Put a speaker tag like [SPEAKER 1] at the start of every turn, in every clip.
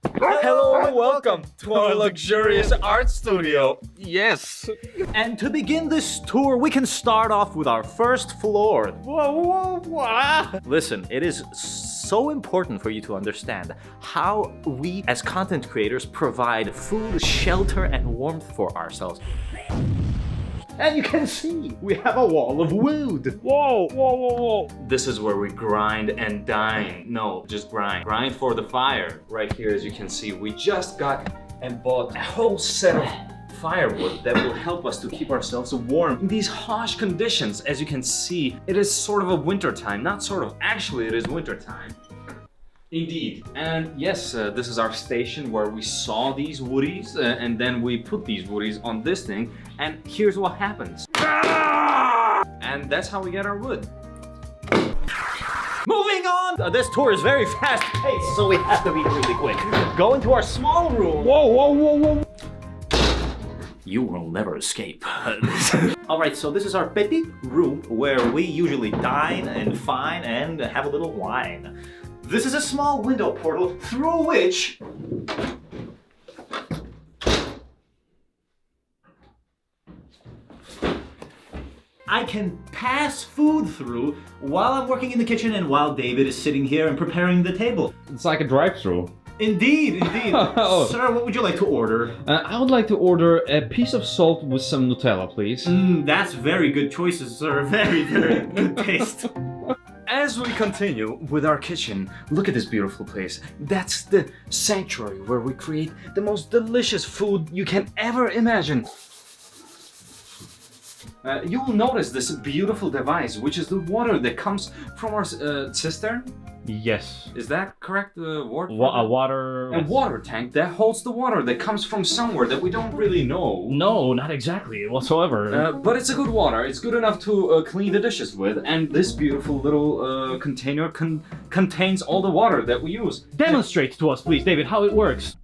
[SPEAKER 1] Hello and welcome to our luxurious art studio. Yes.
[SPEAKER 2] And to begin this tour, we can start off with our first floor. Whoa. Listen, it is so important for you to understand how we as content creators provide food, shelter, and warmth for ourselves. And you can see, we have a wall of wood.
[SPEAKER 1] Whoa. This is where we grind and dine. No, just grind. Grind for the fire. Right here, as you can see, we just got and bought a whole set of firewood that will help us to keep ourselves warm in these harsh conditions. As you can see, it is sort of a winter time. Not sort of, actually it is winter time. Indeed. And yes, this is our station where we saw these woodies and then we put these woodies on this thing, and here's what happens. And that's how we get our wood.
[SPEAKER 2] Moving on! This tour is very fast paced, so we have to be really quick. Go into our small room.
[SPEAKER 1] Whoa.
[SPEAKER 2] You will never escape. Alright, so this is our petit room where we usually dine and fine and have a little wine. This is a small window portal through which I can pass food through while I'm working in the kitchen and while David is sitting here and preparing the table.
[SPEAKER 3] It's like a drive-through.
[SPEAKER 2] Indeed.
[SPEAKER 3] Oh.
[SPEAKER 2] Sir, what would you like to order?
[SPEAKER 3] I would like to order a piece of salt with some Nutella, please.
[SPEAKER 2] That's very good choices, sir. Very good taste.
[SPEAKER 1] As we continue with our kitchen, look at this beautiful place. That's the sanctuary where we create the most delicious food you can ever imagine. You will notice this beautiful device, which is the water that comes from our cistern.
[SPEAKER 3] Yes.
[SPEAKER 1] Is that correct word?
[SPEAKER 3] A water...
[SPEAKER 1] A water tank that holds the water that comes from somewhere that we don't really know.
[SPEAKER 3] No, not exactly whatsoever.
[SPEAKER 1] But it's a good water. It's good enough to clean the dishes with. And this beautiful little container contains all the water that we use.
[SPEAKER 3] Demonstrate to us, please, David, how it works.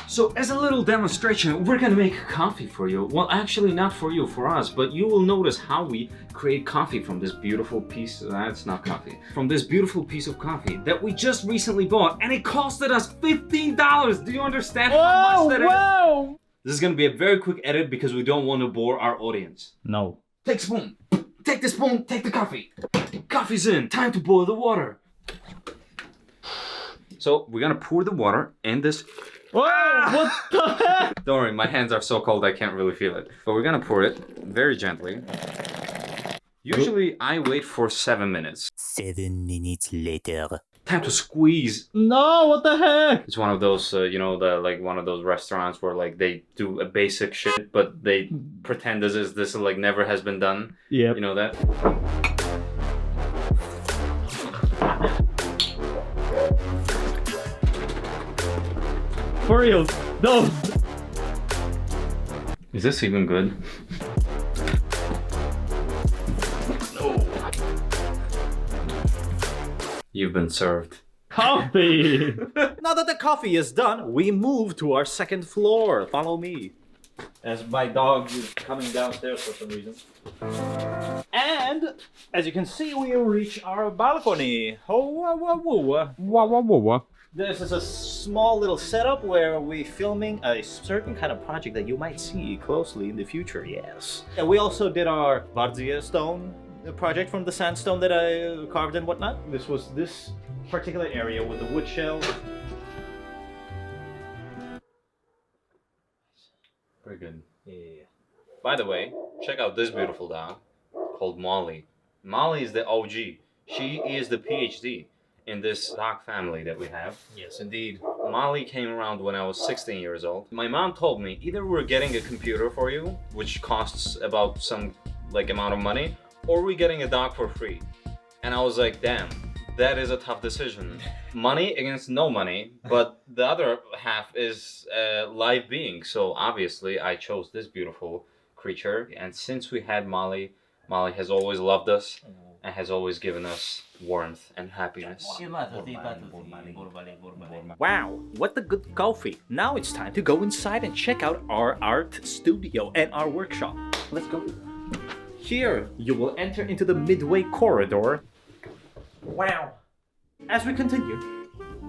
[SPEAKER 1] So as a little demonstration, we're gonna make coffee for you. Well, actually not for you, for us, but you will notice how we create coffee from this beautiful piece, that's not coffee, from this beautiful piece of coffee that we just recently bought, and it costed us $15. Do you understand how much that is? This is gonna be a very quick edit because we don't want to bore our audience.
[SPEAKER 3] No.
[SPEAKER 1] Take spoon, take the spoon, take the coffee. Coffee's in, time to boil the water. So we're gonna pour the water in this.
[SPEAKER 3] Whoa, what the heck?
[SPEAKER 1] Don't worry, my hands are so cold I can't really feel it. But we're gonna pour it very gently. Usually I wait for 7 minutes.
[SPEAKER 4] 7 minutes later.
[SPEAKER 1] Time to squeeze.
[SPEAKER 3] No, what the heck?
[SPEAKER 1] It's one of those, one of those restaurants where like they do a basic shit, but they pretend this like never has been done.
[SPEAKER 3] Yep.
[SPEAKER 1] You know that?
[SPEAKER 3] For real, no.
[SPEAKER 1] Is this even good? No. You've been served.
[SPEAKER 3] Coffee!
[SPEAKER 2] Now that the coffee is done, we move to our second floor. Follow me. As my dog is coming downstairs for some reason. And as you can see, we reach our balcony. This is a small little setup where we're filming a certain kind of project that you might see closely in the future, yes. And we also did our Bardzia stone project from the sandstone that I carved and whatnot. This was this particular area with the wood shell.
[SPEAKER 1] Very good.
[SPEAKER 2] Yeah.
[SPEAKER 1] By the way, check out this beautiful dog called Molly. Molly is the OG. She is the PhD in this dog family that we have.
[SPEAKER 2] Yes, indeed.
[SPEAKER 1] Molly came around when I was 16 years old. My mom told me either we're getting a computer for you, which costs about some amount of money, or we're getting a dog for free. And I was like, damn, that is a tough decision. Money against no money, but the other half is a live being. So obviously I chose this beautiful creature. And since we had Molly, Molly has always loved us and has always given us warmth and happiness.
[SPEAKER 2] Wow, what a good coffee. Now it's time to go inside and check out our art studio and our workshop. Let's go. Here, you will enter into the midway corridor. Wow. As we continue,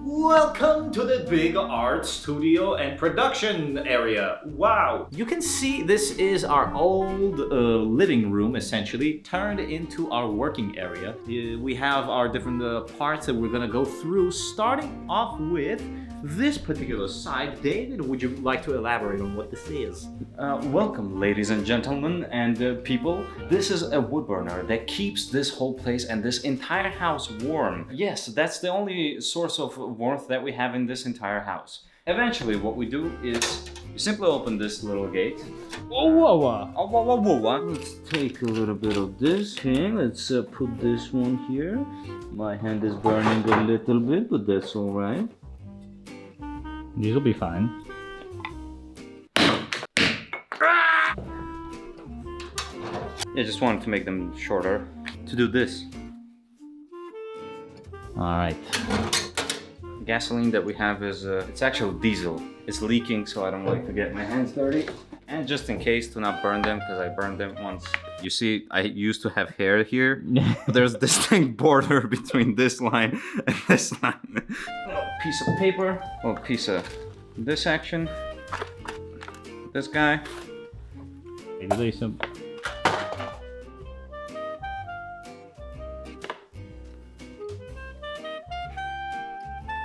[SPEAKER 2] Welcome to the big art studio and production area. Wow! You can see this is our old living room, essentially, turned into our working area. We have our different parts that we're gonna go through, starting off with this particular side. David, would you like to elaborate on what this is?
[SPEAKER 1] Welcome, ladies and gentlemen and people. This is a wood burner that keeps this whole place and this entire house warm. Yes, that's the only source of warmth that we have in this entire house. Eventually, what we do is you simply open this little gate.
[SPEAKER 3] Let's take a little bit of this. Okay, let's put this one here. My hand is burning a little bit, but that's all right. These will be fine.
[SPEAKER 1] I just wanted to make them shorter to do this.
[SPEAKER 3] All right.
[SPEAKER 1] Gasoline that we have is it's actually diesel. It's leaking, so I don't like to get my hands dirty. And just in case to not burn them, because I burned them once. You see, I used to have hair here. But there's a distinct border between this line and this line. Piece of paper, well, piece of this section. This guy.
[SPEAKER 3] Maybe some.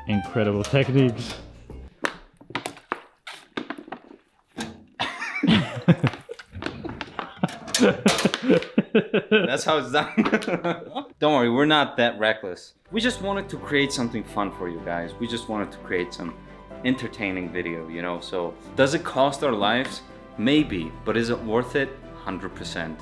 [SPEAKER 3] Incredible techniques.
[SPEAKER 1] That's how it's done. Don't worry, we're not that reckless. We just wanted to create something fun for you guys. We just wanted to create some entertaining video, you know? So, does it cost our lives? Maybe, but is it worth it? 100%.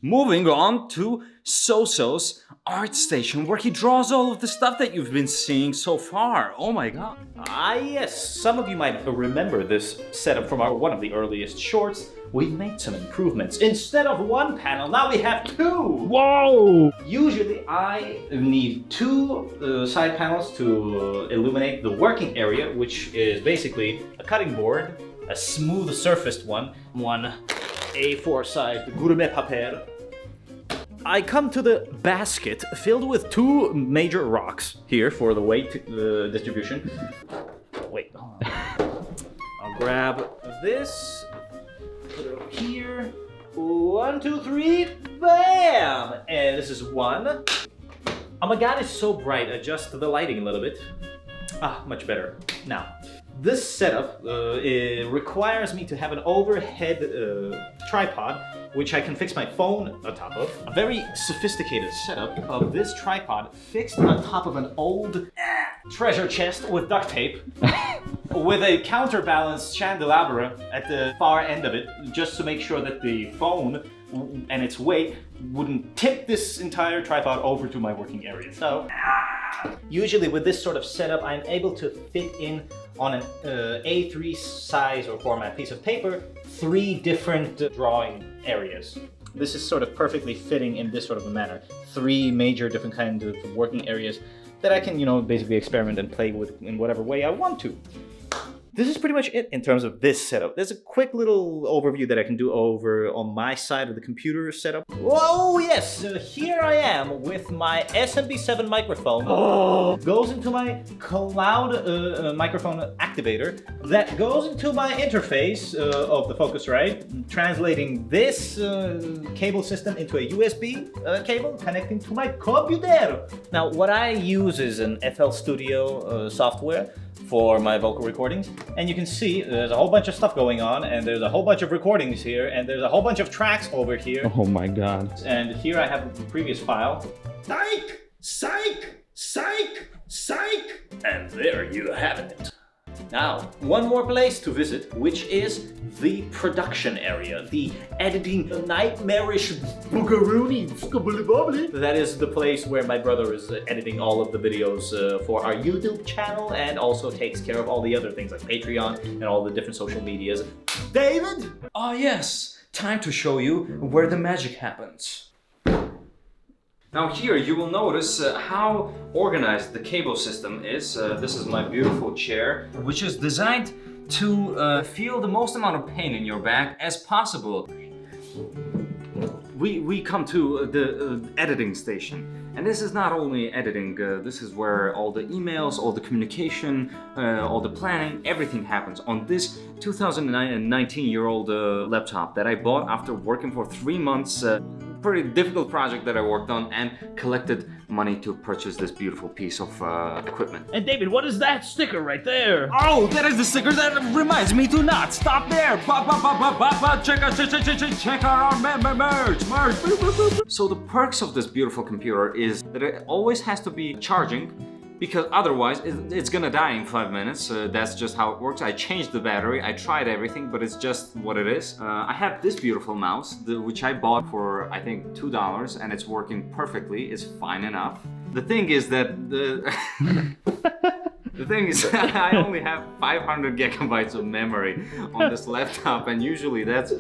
[SPEAKER 1] Moving on to Soso's art station, where he draws all of the stuff that you've been seeing so far. Oh my god.
[SPEAKER 2] Ah yes, some of you might remember this setup from one of the earliest shorts. We've made some improvements. Instead of one panel, now we have two!
[SPEAKER 3] Whoa!
[SPEAKER 2] Usually I need two side panels to illuminate the working area, which is basically a cutting board, a smooth surfaced one A4 size gourmet papier. I come to the basket filled with two major rocks here for the weight distribution. Wait, hold on. I'll grab this, put it over here. 1, 2, 3, bam! And this is one. Oh my god, it's so bright. Adjust the lighting a little bit. Ah, much better. Now, this setup it requires me to have an overhead tripod, which I can fix my phone on top of. A very sophisticated setup of this tripod fixed on top of an old treasure chest with duct tape, with a counterbalanced candelabra at the far end of it, just to make sure that the phone and its weight wouldn't tip this entire tripod over to my working area. So, usually with this sort of setup, I'm able to fit in on an A3 size or format piece of paper 3 different drawing areas. This is sort of perfectly fitting in this sort of a manner. 3 major different kinds of working areas that I can, you know, basically experiment and play with in whatever way I want to. This is pretty much it in terms of this setup. There's a quick little overview that I can do over on my side of the computer setup. Oh yes, here I am with my SMB7 microphone. Goes into my cloud microphone activator that goes into my interface of the Focusrite, translating this cable system into a USB cable connecting to my computer. Now what I use is an FL Studio software for my vocal recordings, and you can see there's a whole bunch of stuff going on, and there's a whole bunch of recordings here, and there's a whole bunch of tracks over here.
[SPEAKER 3] Oh my god.
[SPEAKER 2] And here I have the previous file.
[SPEAKER 5] Psych! Psych! Psych! Psych!
[SPEAKER 2] And there you have it. Now, one more place to visit, which is the production area, the editing nightmarish boogaroony. That is the place where my brother is editing all of the videos for our YouTube channel, and also takes care of all the other things like Patreon and all the different social medias. David?
[SPEAKER 1] Oh yes, time to show you where the magic happens. Now here you will notice how organized the cable system is. This is my beautiful chair, which is designed to feel the most amount of pain in your back as possible. We come to the editing station. And this is not only editing, this is where all the emails, all the communication, all the planning, everything happens on this 2019-year-old laptop that I bought after working for 3 months. Pretty difficult project that I worked on and collected money to purchase this beautiful piece of equipment.
[SPEAKER 3] And David, what is that sticker right there?
[SPEAKER 1] Oh, that is the sticker that reminds me to not stop there. Check out our merch. So the perks of this beautiful computer is that it always has to be charging, because otherwise it's gonna die in 5 minutes. That's just how it works. I changed the battery, I tried everything, but it's just what it is. I have this beautiful mouse, which I bought for I think $2, and it's working perfectly. It's fine enough. The thing is that the thing is I only have 500 gigabytes of memory on this laptop, and usually that's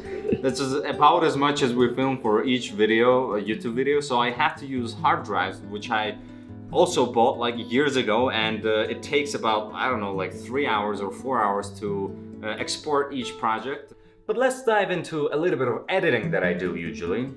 [SPEAKER 1] about as much as we film for each video, a YouTube video. So I have to use hard drives, which I also bought like years ago, and it takes about, I don't know, like 3 hours or 4 hours to export each project. But let's dive into a little bit of editing that I do usually.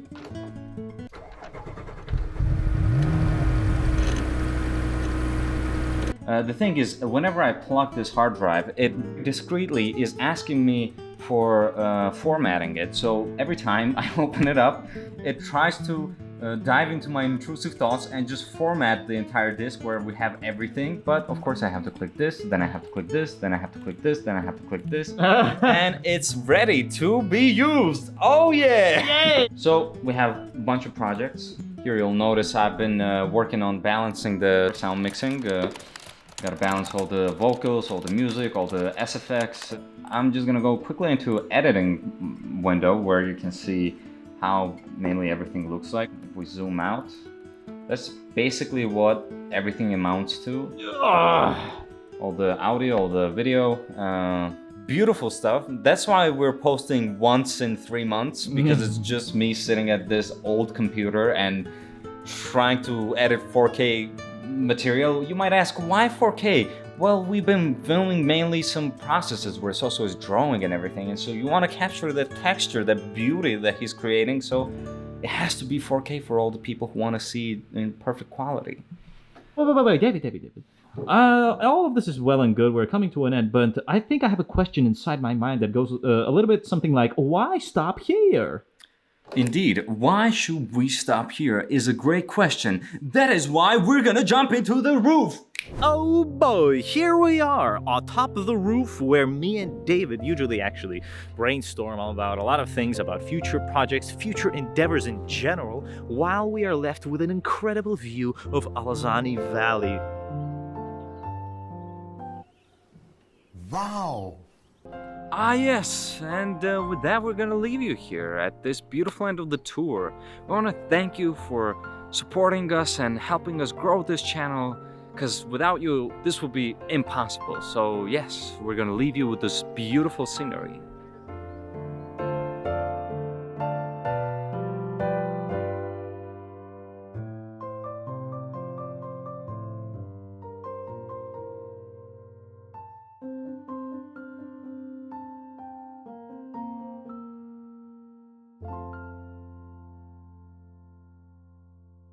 [SPEAKER 1] The thing is, whenever I plug this hard drive, it discreetly is asking me for formatting it. So every time I open it up, it tries to dive into my intrusive thoughts and just format the entire disk where we have everything. But of course I have to click this, then I have to click this, then I have to click this, then I have to click this, and it's ready to be used. Oh yeah! Yay! So we have a bunch of projects. Here you'll notice I've been working on balancing the sound mixing. Gotta balance all the vocals, all the music, all the SFX. I'm just gonna go quickly into editing window where you can see how mainly everything looks like. If we zoom out, that's basically what everything amounts to. All the audio, all the video, beautiful stuff. That's why we're posting once in 3 months, because it's just me sitting at this old computer and trying to edit 4K material. You might ask, why 4K? Well, we've been filming mainly some processes where Soso is drawing and everything, and so you want to capture that texture, that beauty that he's creating, so it has to be 4K for all the people who want to see it in perfect quality.
[SPEAKER 3] Wait, David. All of this is well and good. We're coming to an end, but I think I have a question inside my mind that goes a little bit something like, why stop here?
[SPEAKER 1] Indeed, why should we stop here is a great question. That is why we're gonna jump into the roof!
[SPEAKER 2] Oh boy, here we are on top of the roof where me and David usually actually brainstorm about a lot of things about future projects, future endeavors in general, while we are left with an incredible view of Alazani Valley.
[SPEAKER 5] Wow!
[SPEAKER 1] Ah yes, and with that we're gonna leave you here at this beautiful end of the tour. We want to thank you for supporting us and helping us grow this channel, because without you this would be impossible. So yes, we're gonna leave you with this beautiful scenery.